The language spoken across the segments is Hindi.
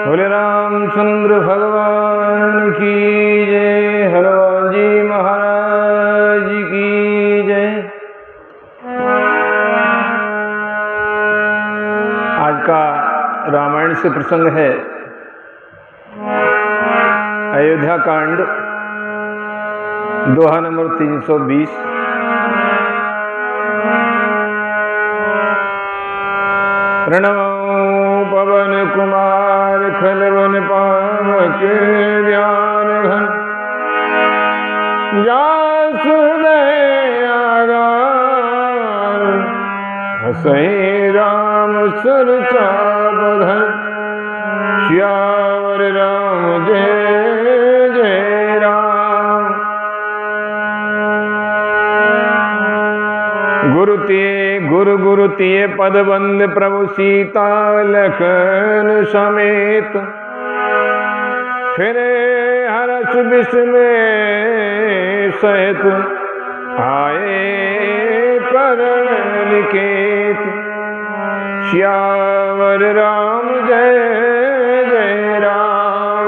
बोले रामचंद्र भगवान की जय, हनुमान जी महाराज की जय। आज का रामायण से प्रसंग है अयोध्या कांड, दोहा नंबर 320। प्रणमो पवन कुमार खलवन पावक ज्ञान घन, जासु हृदय आगार, हसई राम सुर चापधर, श्यावर राम जय जय राम। गुरु तिये पद बंद प्रभु सीता लखन समेत, फिरे हर्ष विस्मय सहित, आए करण निकेत, श्यावर राम जय जय राम।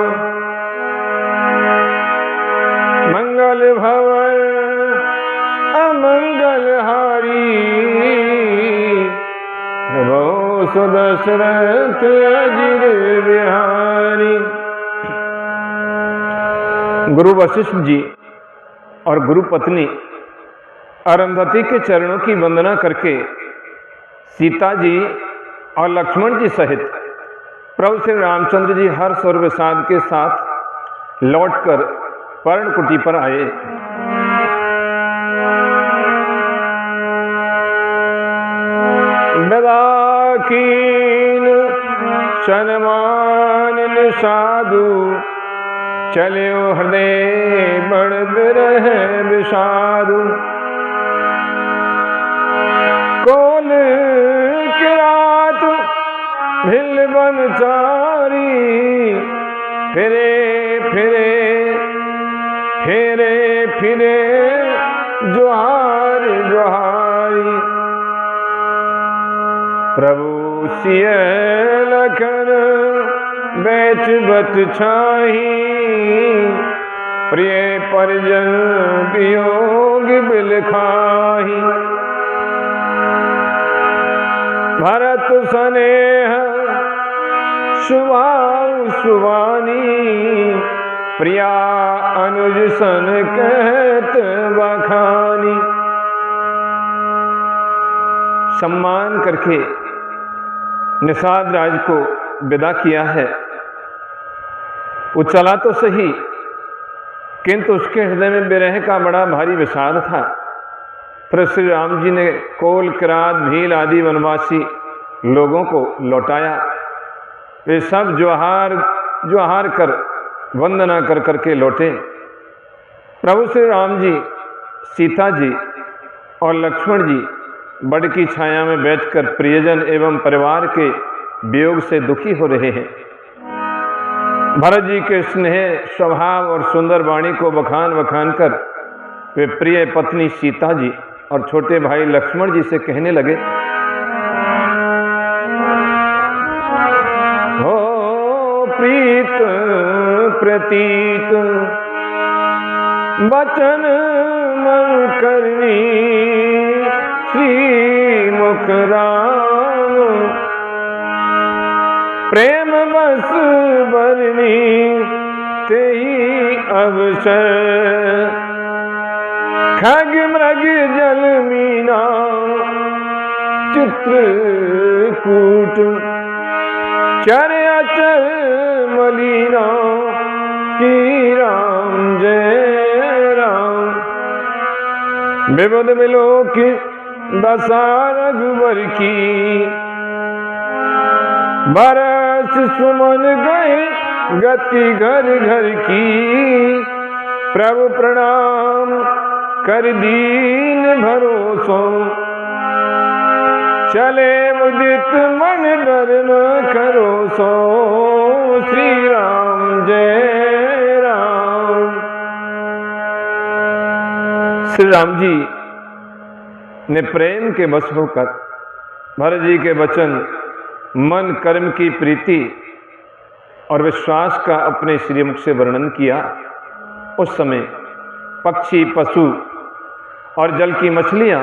मंगल भवन अमंगल हारी, प्रभु सुदशरथ अजिर बिहारी। गुरु वशिष्ठ जी और गुरु पत्नी अरुंधति के चरणों की वंदना करके सीता जी और लक्ष्मण जी सहित प्रभु श्री रामचंद्र जी हर्ष और विषाद के साथ लौटकर पर्णकुटी पर आए। बेदाकीन सनमान साधु, चले हृदय बड़ बिरह विषादु। कोल किरात भिल बन चारी, फिरे फिरे फिरे फिरे जोहार जोहारी। प्रभु सिय लखन बैठ बत छाही, प्रिय परिजन वियोग बिल खाही। भरत स्नेह सुभाव सुवानी, प्रिया अनुज सन कहत बखानी। सम्मान करके निषाद राज को विदा किया है। वो चला तो सही, किंतु उसके हृदय में विरह का बड़ा भारी विषाद था। फिर श्री राम जी ने कोल किरात भील आदि वनवासी लोगों को लौटाया। वे सब जोहार कर वंदना कर करके लौटे। प्रभु श्री राम जी, सीता जी और लक्ष्मण जी बड़ की छाया में बैठकर प्रियजन एवं परिवार के वियोग से दुखी हो रहे हैं। भरत जी के स्नेह स्वभाव और सुंदर वाणी को बखान बखान कर वे प्रिय पत्नी सीता जी और छोटे भाई लक्ष्मण जी से कहने लगे, हो प्रीत प्रतीत वचन मन करनी, श्री मुख राम प्रेम बस बरनी, तेई अवसर खग मृग जल मीना, चित्रकूट चर अचर मलीना, श्री राम जय राम। विबुध मिलो की दशा रघुवर की, बरस सुमन गए गति घर घर की। प्रभु प्रणाम कर दीन भरोसो, चले मुदित मन डर न करो सो, श्री राम जय राम। श्री राम जी ने प्रेम के वश होकर भरत जी के वचन, मन कर्म की प्रीति और विश्वास का अपने श्रीमुख से वर्णन किया, उस समय पक्षी, पशु और जल की मछलियां,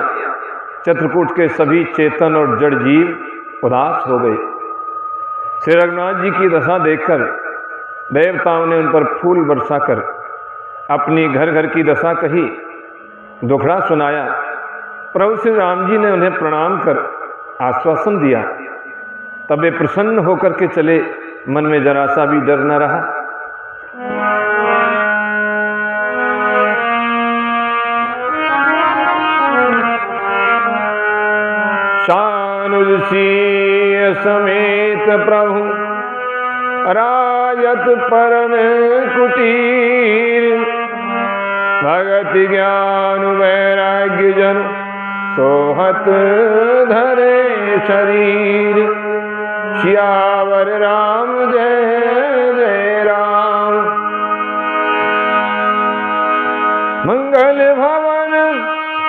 चित्रकूट के सभी चेतन और जड़ जीव उदास हो गए। श्री रघुनाथ जी की दशा देखकर देवताओं ने उन पर फूल बरसाकर अपनी घर घर की दशा कही, दुखड़ा सुनाया। प्रभु श्री राम जी ने उन्हें प्रणाम कर आश्वासन दिया। तब वे प्रसन्न होकर के चले, मन में जरा सा भी डर न रहा। शानुज सिंह समेत प्रभु राजत परम कुटीर, भगति ज्ञान वैराग्य जन सोहत धरे शरीर। सियावर राम जय जय राम। मंगल भवन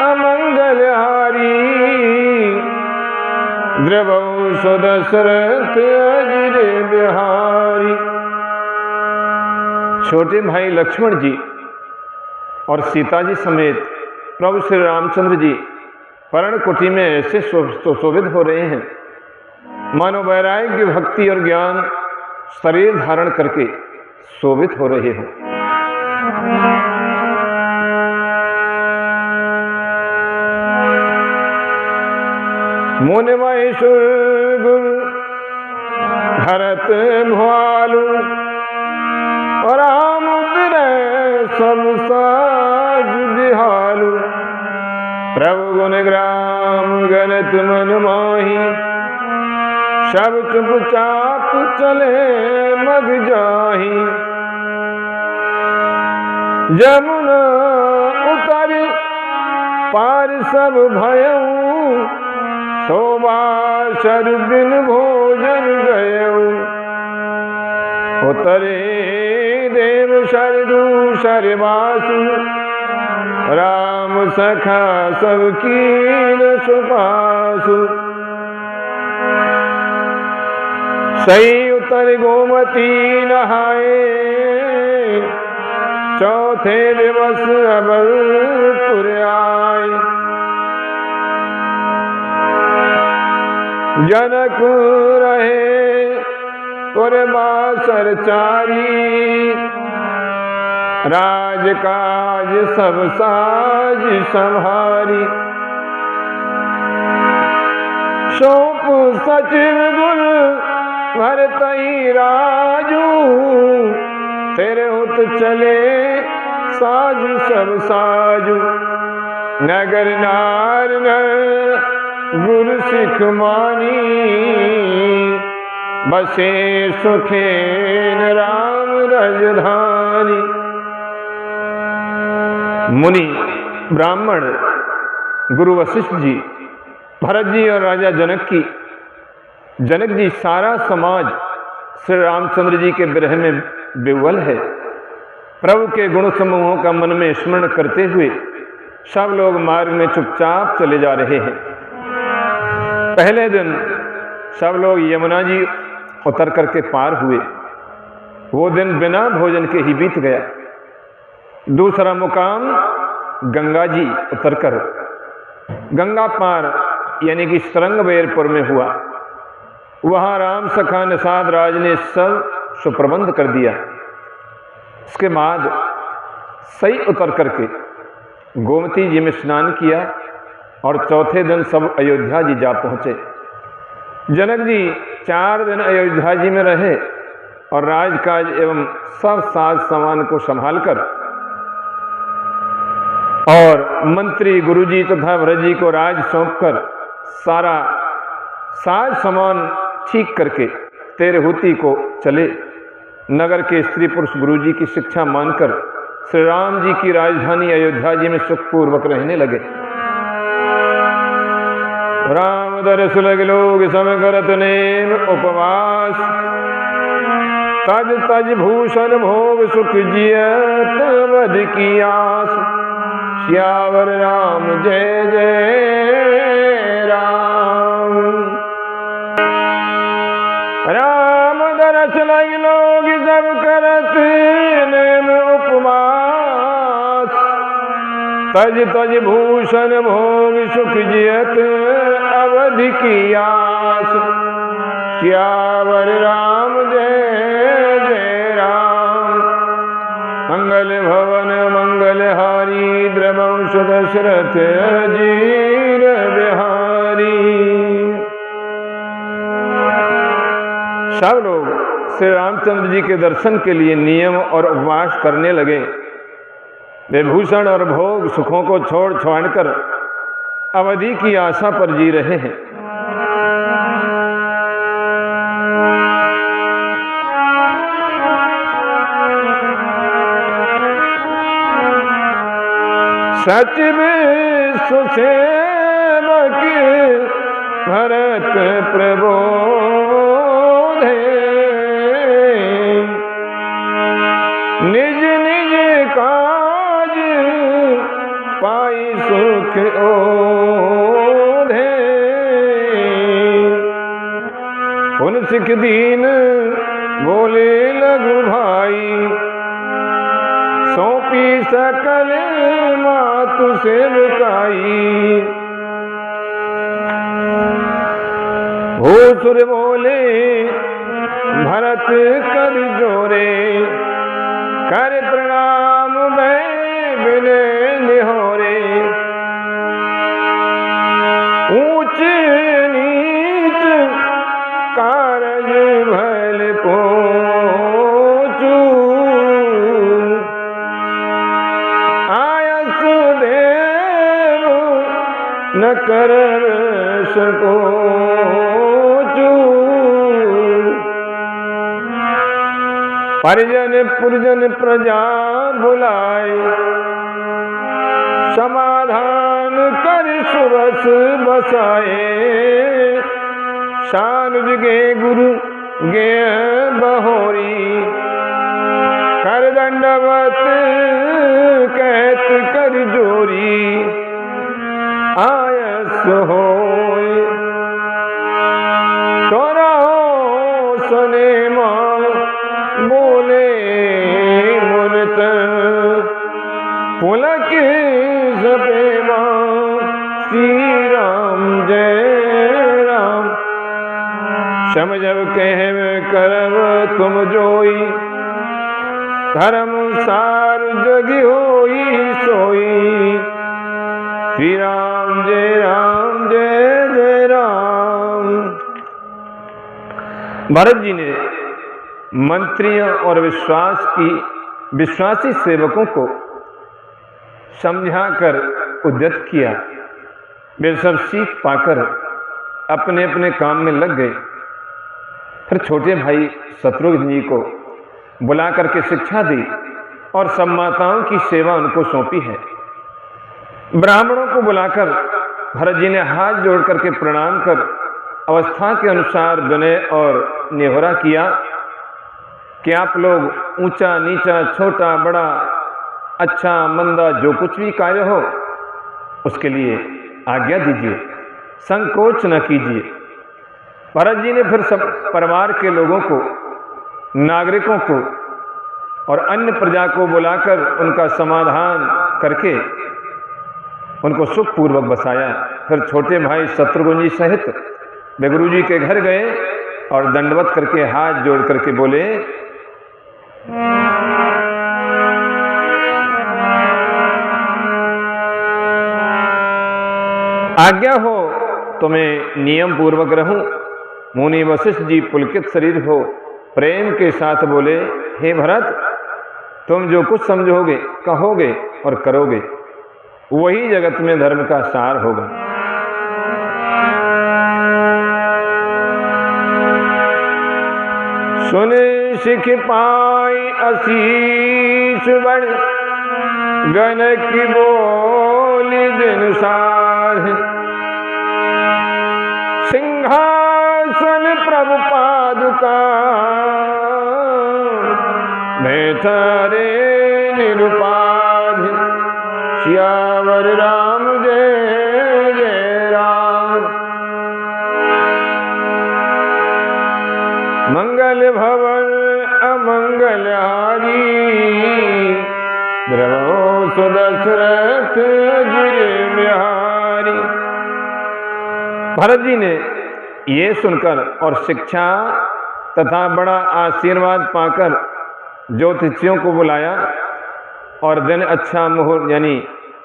अमंगल हारी, द्रवौ सुदशरथ अजिर बिहारी। छोटे भाई लक्ष्मण जी और सीता जी समेत प्रभु श्री रामचंद्र जी पर्ण कुटी में ऐसे सुशोभित हो रहे हैं, मानो वैराग्य, भक्ति और ज्ञान शरीर धारण करके शोभित हो रहे हैं। मुनि महेश्वर गुरु भरत भालू, और राम सब साज बिहालू। प्रभु गुण ग्राम गणत मन माही, सब चुपचाप चले मग जाही। जमुना उतर पार सब भयऊ, सोबासर बिन भोजन गयऊ। उतरे देव सरदू सरबासु, राम सखा सब कीन सुपासु। सही उतर गोमती नहाए, चौथे दिवस अबलपुर आए। जनक रहे पुरबासर चारी, राजकाज सब साज संहारी। सौंप सचिव गुर भरतई राजू, तेरे हुत चले साजु सब साजू। नगर नार गुरु सिख मानी, बसे सुखेन राम राजधानी। मुनि, ब्राह्मण, गुरु वशिष्ठ जी, भरत जी और राजा जनक जी, सारा समाज श्री रामचंद्र जी के विरह में विह्वल है। प्रभु के गुण समूहों का मन में स्मरण करते हुए सब लोग मार्ग में चुपचाप चले जा रहे हैं। पहले दिन सब लोग यमुना जी उतर करके पार हुए। वो दिन बिना भोजन के ही बीत गया। दूसरा मुकाम गंगा जी उतरकर गंगा पार यानी कि श्रृंगबेरपुर में हुआ। वहाँ राम सखा निषाद राज ने सब सुप्रबंध कर दिया। इसके बाद सही उतर करके गोमती जी में स्नान किया और चौथे दिन सब अयोध्या जी जा पहुँचे। जनक जी 4 दिन अयोध्या जी में रहे और राजकाज एवं सब साज सामान को संभालकर और मंत्री गुरुजी तथा भरत जी को राज सौंपकर सारा साज सामान ठीक करके तेरहूति को चले। नगर के स्त्री पुरुष गुरुजी की शिक्षा मानकर श्री राम जी की राजधानी अयोध्या जी में सुखपूर्वक रहने लगे। राम दरस लग लोग सम करत नेम उपवास, तज तज भूषण भोग सुख जियत वध की आस। सियावर राम जय जय राम। राम तरस लगी लोग सब करत नेम उपमास, तज तज भूषण भोग सुख जियत अवधि की आस। सियावर राम जय जय राम, मंगल भवन मंगल हारी, द्रवंश दशरथ अजीर बिहारी। सब लोग श्री रामचंद्र जी के दर्शन के लिए नियम और उपवास करने लगे। वे भूषण और भोग सुखों को छोड़ छाड़कर अवधि की आशा पर जी रहे हैं। सचिव सुसेवक भरत प्रबोधे, निज निज काज पाई सुख ओधे। उन सिख दीन बोले लघु भाई, सौंपी सकल मातु सेवकाई। भूसुर बोले भरत कर जोरे, कर प्रणाम मैं बिने निहोरे। ऊंच नीच कारज भल पोचू, आयस देव न कर सकोचू। परिजन पुरजन प्रजा बुलाए, समाधान कर सुरस बसाए। शानुज गे गुरु गे बहोरी, कर दंडवत कहत कर जोरी। आयस होय तोरा सने मां, बोले मुरत पुलक सपेमा। श्री राम जय राम, समझब कहव करब तुम जोई। धर्म सार जगी होई सोई। श्री राम जय जय राम। भरत जी ने मंत्रियों और विश्वासी सेवकों को समझाकर उद्यत किया। वे सब सीख पाकर अपने अपने काम में लग गए। फिर छोटे भाई शत्रुघ्न जी को बुला करके शिक्षा दी और सब माताओं की सेवा उनको सौंपी है। ब्राह्मणों को बुलाकर भरत जी ने हाथ जोड़ करके प्रणाम कर अवस्था के अनुसार विनय और नेहोरा किया कि आप लोग ऊंचा नीचा छोटा बड़ा अच्छा मंदा जो कुछ भी कार्य हो उसके लिए आज्ञा दीजिए, संकोच न कीजिए। भरत जी ने फिर सब परिवार के लोगों को, नागरिकों को और अन्य प्रजा को बुलाकर उनका समाधान करके उनको सुखपूर्वक बसाया। फिर छोटे भाई शत्रुघ्न जी सहित वे गुरु जी के घर गए और दंडवत करके हाथ जोड़ करके बोले, आज्ञा हो तो मैं नियम पूर्वक रहूं। मुनि वशिष्ठ जी पुलकित शरीर हो प्रेम के साथ बोले, हे भरत, तुम जो कुछ समझोगे, कहोगे और करोगे वही जगत में धर्म का सार होगा। सुने सिख पाई आशीष बड़, गण की बोली दिन सार। सिंहासन प्रभु पादुका, बैठरे निरुपाध। सियावर राम जय जय राम। मंगल भवन अमंगलहारी, द्रवो सुदशरथ गिर बिहारी। भरत जी ने ये सुनकर और शिक्षा तथा बड़ा आशीर्वाद पाकर ज्योतिषियों को बुलाया और दिन अच्छा मुहूर्त यानी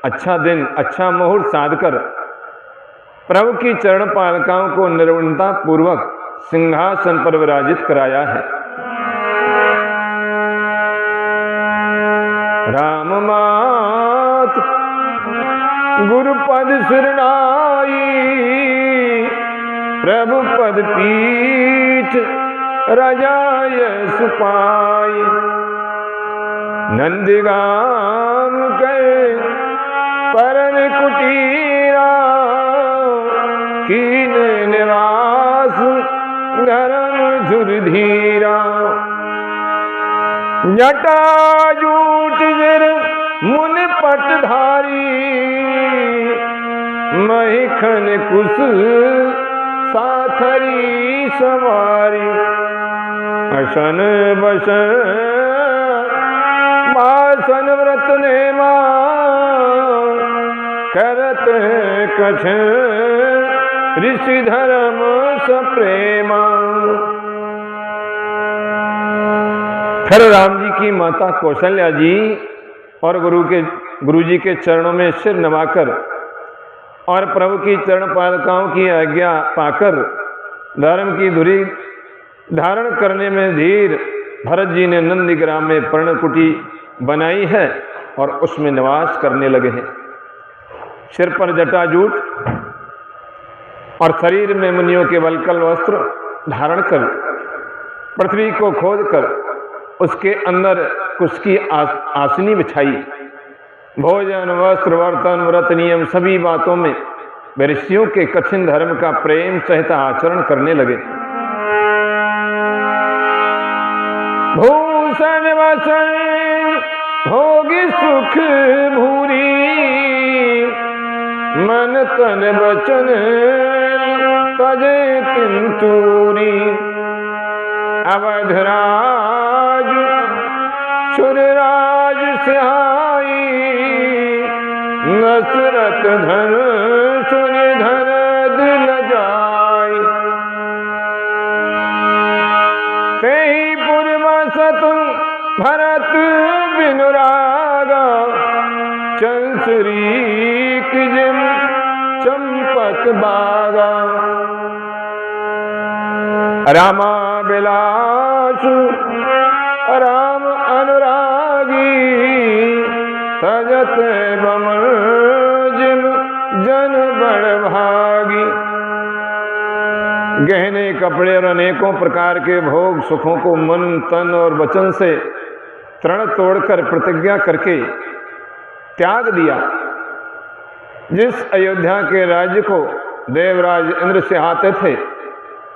अच्छा दिन अच्छा मुहूर्त साधकर प्रभु की चरण पालिकाओं को निर्विघ्नता पूर्वक सिंहासन पर विराजित कराया है। राम मात गुरुपद सिरनाई, प्रभु पद पीठ राजाय सुपाई। नंदगाम गए परन कुटीरा, कीन निवास धर्म धुरधीरा। जटाजूट जिर मुन पटधारी, महिखन कुश साथरी सवारी। असन बसन मासन व्रत नेमा, करत कछ ऋषि धर्म सप्रेमा। फिर राम जी की माता कौशल्या जी और गुरु जी के चरणों में सिर नवाकर और प्रभु की चरण पालिकाओं की आज्ञा पाकर धर्म की धुरी धारण करने में धीर भरत जी ने नंदीग्राम में पर्णकुटी बनाई है और उसमें निवास करने लगे हैं। सिर पर जटाजूट और शरीर में मुनियों के वल्कल वस्त्र धारण कर पृथ्वी को खोदकर उसके अंदर कुश की आसनी बिछाई। भोजन वस्त्र वर्तन व्रत नियम सभी बातों में ऋषियों के कठिन धर्म का प्रेम सहित आचरण करने लगे। भूषण वसन भोगी सुख भूरी, मन तन वचन तजे तिंतूरी। अवधराज सुरराज सिहाई, दशरथ धन सुन धन दिल जाई। तेहि पुरवसत भरत बिनु रागा, चंसरी जिम चंपक बागा। रामा बिलासु राम अनुरागी, तजत बमन जिम जन बड़ भागी। गहने कपड़े और अनेकों प्रकार के भोग सुखों को मन तन और वचन से तृण तोड़कर प्रतिज्ञा करके त्याग दिया। जिस अयोध्या के राज्य को देवराज इंद्र से आते थे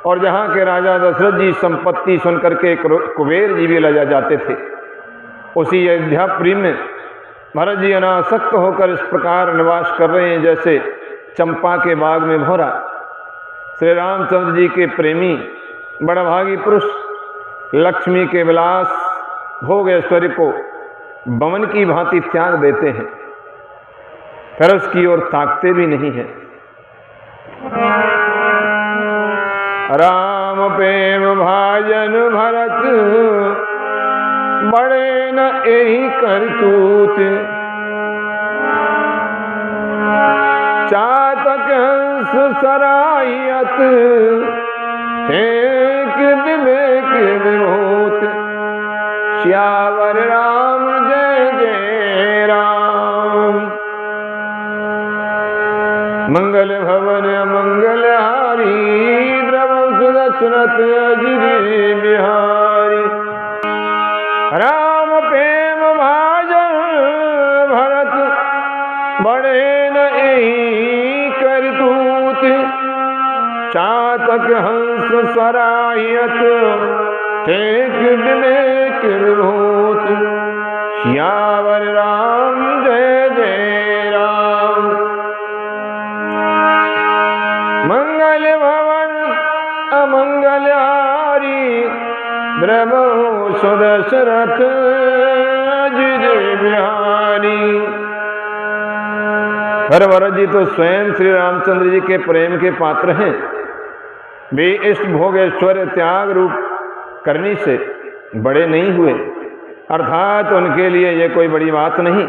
और जहाँ के राजा दशरथ जी संपत्ति सुनकर के कुबेर जी भी ले जाते थे, उसी अयोध्यापुरी में भरत जी अनासक्त होकर इस प्रकार निवास कर रहे हैं जैसे चंपा के बाग में भौरा। श्री रामचंद्र जी के प्रेमी बड़भागी पुरुष लक्ष्मी के विलास भोग ऐश्वर्य को बमन की भांति त्याग देते हैं, फिर उसकी ओर ताकते भी नहीं है। राम प्रेम भाजन भरत, बड़े न एहि करतूत। चातक हंस सरायत, एक विवेक विभूत। श्यावर राम जय जय राम। मंगल भवन मंगलहारी, दशरथ अजिर बिहारी। राम प्रेम भाजन भरत, बड़े न एहि करतूत। चातक हंस सरायत, एक विवेक विभूत। श्यावर राम जय जय राम। मंगल भवन अमंगलहारी, ब्रह्मो सुदशरथ अजिज बिहारी। पर भरत जी तो स्वयं श्री रामचंद्र जी के प्रेम के पात्र हैं। वे इष्ट भोग ऐश्वर्य त्याग रूप करने से बड़े नहीं हुए, अर्थात उनके लिए यह कोई बड़ी बात नहीं।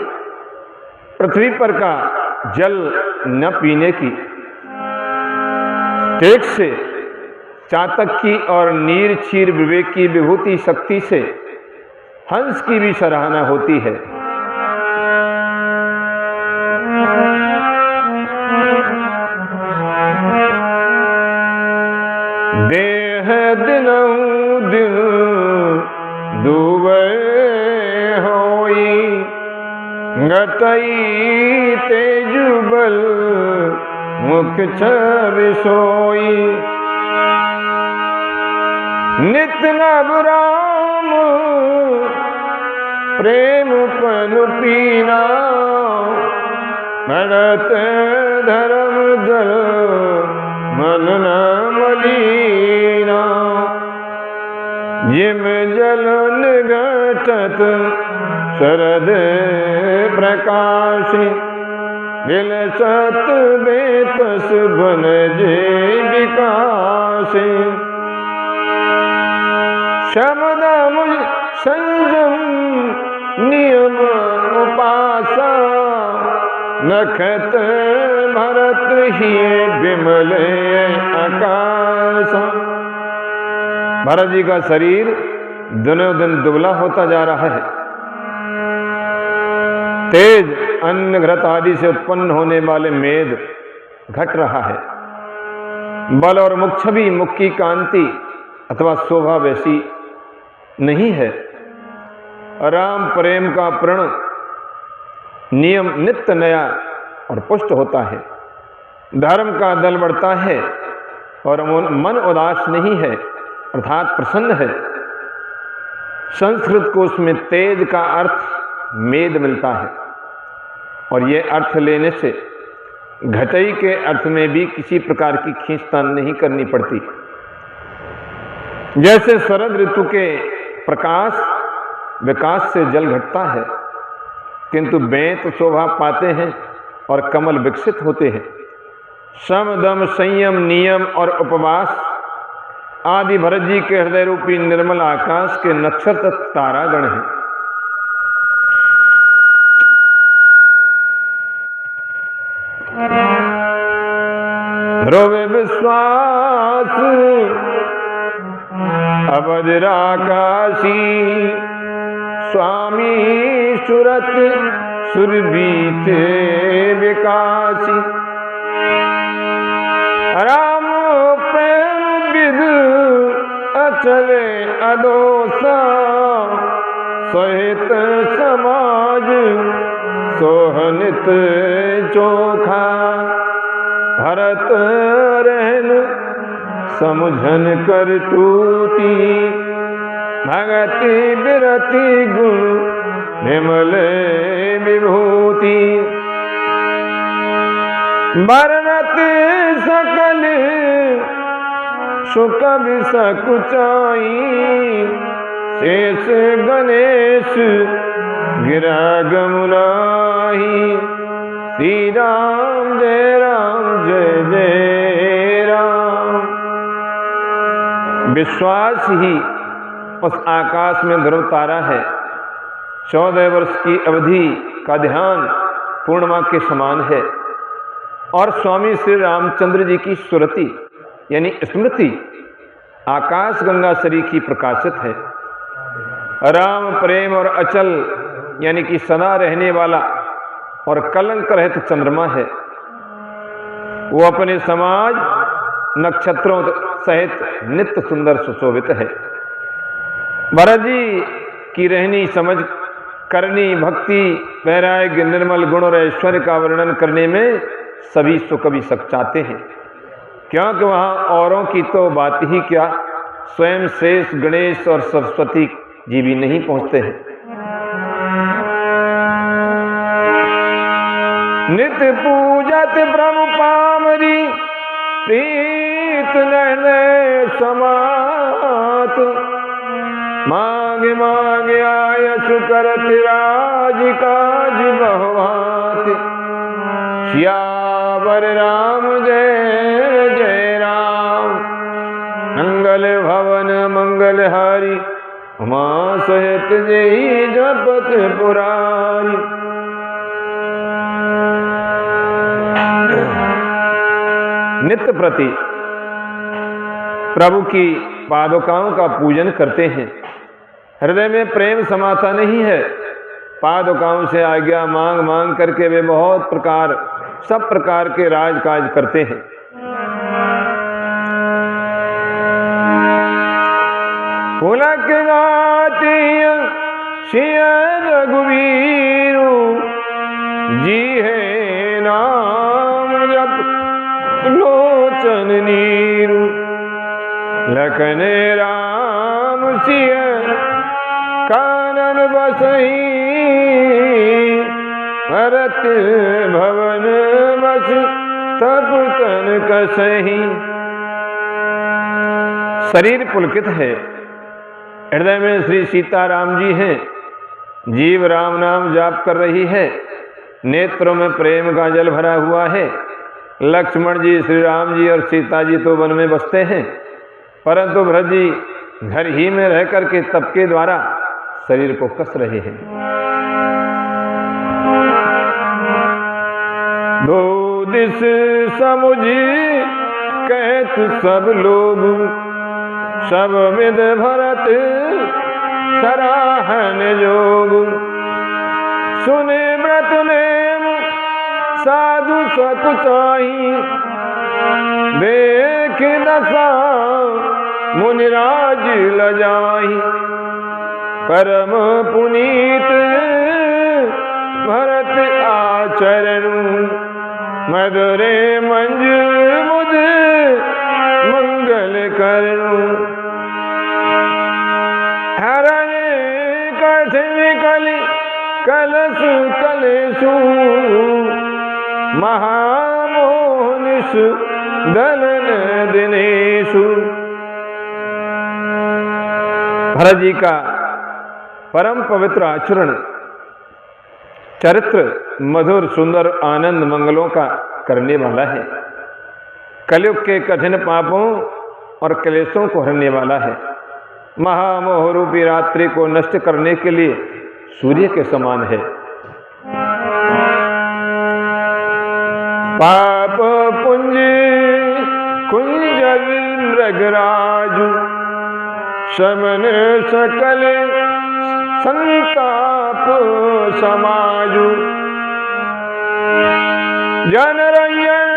पृथ्वी पर का जल न पीने की टेक से, चातक की और नीर क्षीर विवेक की विभूति शक्ति से हंस की भी सराहना होती है। देह दिनऊ दिल दुबे होई, गतई तेजुबल मुख छवि सोई। नित नव राम प्रेम पनु पीना, भरत धर्म जल मन न मलीना। जिम जल निघटत शरद प्रकाश, विलसत बेतस बन जे विकास। शमदम संयम नियम उपासा, नखत भरत ही विमल आकाश। भरत जी का शरीर दिनों दिन दुबला होता जा रहा है। तेज अन्न घृत आदि से उत्पन्न होने वाले मेद घट रहा है। बल और मुख छवि, मुख की कांति अथवा शोभा वैसी नहीं है। राम प्रेम का प्रण नियम नित्य नया और पुष्ट होता है। धर्म का दल बढ़ता है और मन उदास नहीं है, अर्थात प्रसन्न है। संस्कृत कोश में तेज का अर्थ मेद मिलता है और ये अर्थ लेने से घटई के अर्थ में भी किसी प्रकार की खींचतान नहीं करनी पड़ती। जैसे शरद ऋतु के प्रकाश विकास से जल घटता है, किंतु बेंत शोभा पाते हैं और कमल विकसित होते हैं। सम दम संयम नियम और उपवास आदि भरत जी के हृदय रूपी निर्मल आकाश के नक्षत्र तारागण हैं। ध्रुव विश्वास अवधराकाशी, स्वामी सुरत सुरभीते विकासी। राम प्रेम विद अचले अदोसा, सहित समाज सोहनित चोखा। भरत रहन समुझन कर टूटी, भगति बिरति गुण विमल विभूति। वर्णत सकल सुख विसकुचाई, शेष गणेश गिरा गमुराही। श्री राम जय जय राम। विश्वास ही उस आकाश में ध्रुव तारा है। 14 वर्ष की अवधि का ध्यान पूर्णिमा के समान है और स्वामी श्री रामचंद्र जी की सुरति यानी स्मृति आकाश गंगा सरी की प्रकाशित है। राम प्रेम और अचल यानी कि सदा रहने वाला और कलंक रहित चंद्रमा है। वो अपने समाज नक्षत्रों सहित नित्य सुंदर सुशोभित है। भरत जी की रहनी समझ करनी भक्ति वैराग्य निर्मल गुण और ऐश्वर्य का वर्णन करने में सभी सुकवि सकचाते हैं, क्योंकि वहाँ औरों की तो बात ही क्या, स्वयं शेष गणेश और सरस्वती जी भी नहीं पहुँचते हैं। नित्य पूजत ब्रह्म पामरी, प्रीत नैन समात। मांग मांग आयस करत राज काज बहुभांति। सियावर राम जय जय राम। मंगल भवन मंगल हारी उमा सहित जय जपत पुरारी। नित्य प्रति प्रभु की पादुकाओं का पूजन करते हैं। हृदय में प्रेम समाता नहीं है। पादुकाओं से आज्ञा मांग मांग करके वे बहुत प्रकार सब प्रकार के राजकाज करते हैं। पुलक गाती सिय रघुवीरु जी है नाम जप लोचन नीरु। लखन राम सिय कानन बसई भरत भवन बस तप तन कसही। शरीर पुलकित है। हृदय में श्री सीताराम जी हैं। जीव राम नाम जाप कर रही है। नेत्रों में प्रेम का जल भरा हुआ है। लक्ष्मण जी, श्री राम जी और सीता जी तो वन में बसते हैं, परंतु भरत जी घर ही में रह करके तप के द्वारा शरीर को कस रहे हैं। दो दिस समुझी कहत सब लोग सब विद भरत सराहन जोग। सुने व्रत नेम साधु सकुचाई देख दशा मुनिराज लजाई। परम पुनीत भरत आचरणु मधुरे मंज मुद मंगल करणु। हरणे कठिन कलि कलसु कलेसु महामोहनिषु दलन दिनेशु। भरत जी का परम पवित्र आचरण, चरित्र मधुर सुंदर आनंद मंगलों का करने वाला है। कलयुग के कठिन पापों और क्लेशों को हरने वाला है। महामोह रूपी रात्रि को नष्ट करने के लिए सूर्य के समान है। पाप पुंज कुंजल मृगराजु समन सकल संताप समाजु। जन रंजन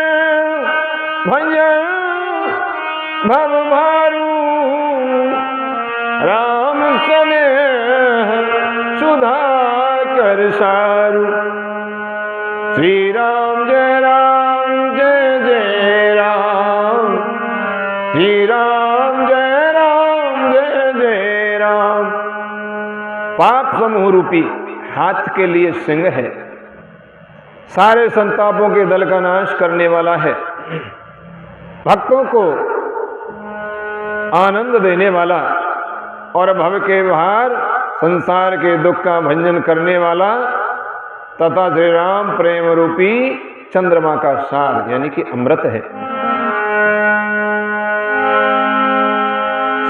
भंजन भव भारू राम स्नेह सुधा कर सारू। श्री राम जय जय राम। श्री राम जय जय राम। पाप समूह रूपी हाथ के लिए सिंह है। सारे संतापों के दल का नाश करने वाला है। भक्तों को आनंद देने वाला और भव के भार संसार के दुख का भंजन करने वाला तथा श्री राम प्रेम रूपी चंद्रमा का सार यानी कि अमृत है।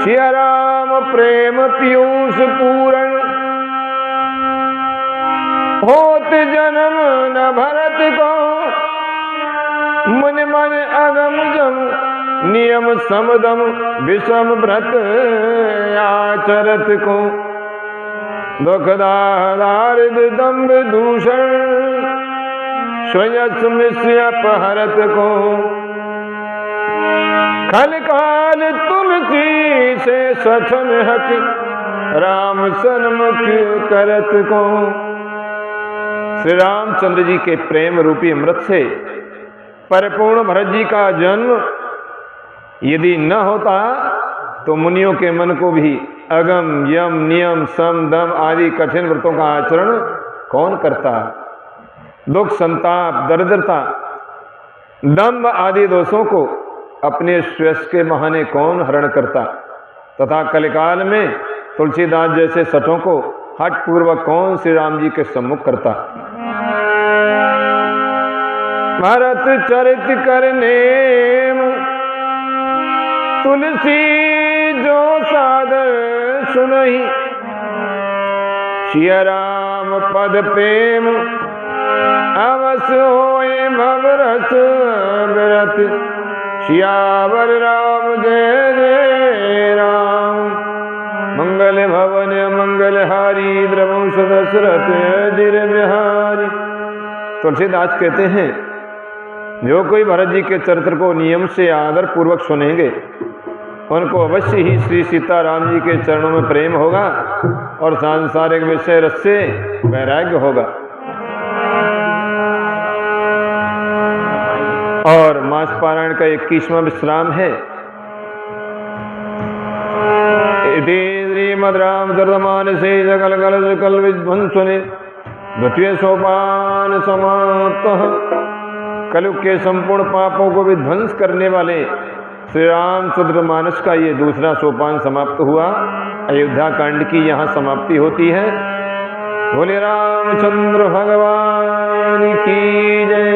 सिया राम प्रेम पीयूष पूरण होत जन्म न भरत को। मन मन अगम जम नियम समदम विषम व्रत आचरत को। दुखदारिद दम्भ दूषण स्वयं मिश्र अपहरत को। खल काल तुलसी से सठन हत राम सन्मुख करत को। श्री रामचंद्र जी के प्रेम रूपी अमृत से परिपूर्ण भरत जी का जन्म यदि न होता तो मुनियों के मन को भी अगम यम नियम सम दम आदि कठिन व्रतों का आचरण कौन करता। दुख संताप दरिद्रता दम्भ आदि दोषों को अपने श्वेस के बहाने कौन हरण करता। तथा कलिकाल में तुलसीदास जैसे सठों को हठ पूर्वक कौन श्री राम जी के सम्मुख करता। भरत चरित करने तुलसी जो सादर सुनहि, सिया राम पद प्रेम अवश्य होए भव रस विरत, सियावर राम जय जय राम। मंगल भवन मंगल हारी द्रवंश दशरथ अजिर बिहारी। तुलसीदास कहते हैं जो कोई भरत जी के चरित्र को नियम से आदर पूर्वक सुनेंगे उनको अवश्य ही श्री सीताराम जी के चरणों में प्रेम होगा और सांसारिक विषय रस से वैराग्य होगा। और मास पारायण का 21वां विश्राम है। श्रीमद् रामचरितमानसे सकल कल विध्वंसने द्वितीय सोपान समाप्तः। कलयुग के संपूर्ण पापों को विध्वंस करने वाले श्री रामचरितमानस का ये दूसरा सोपान समाप्त हुआ। अयोध्या कांड की यहाँ समाप्ति होती है। बोले रामचंद्र भगवान की जय।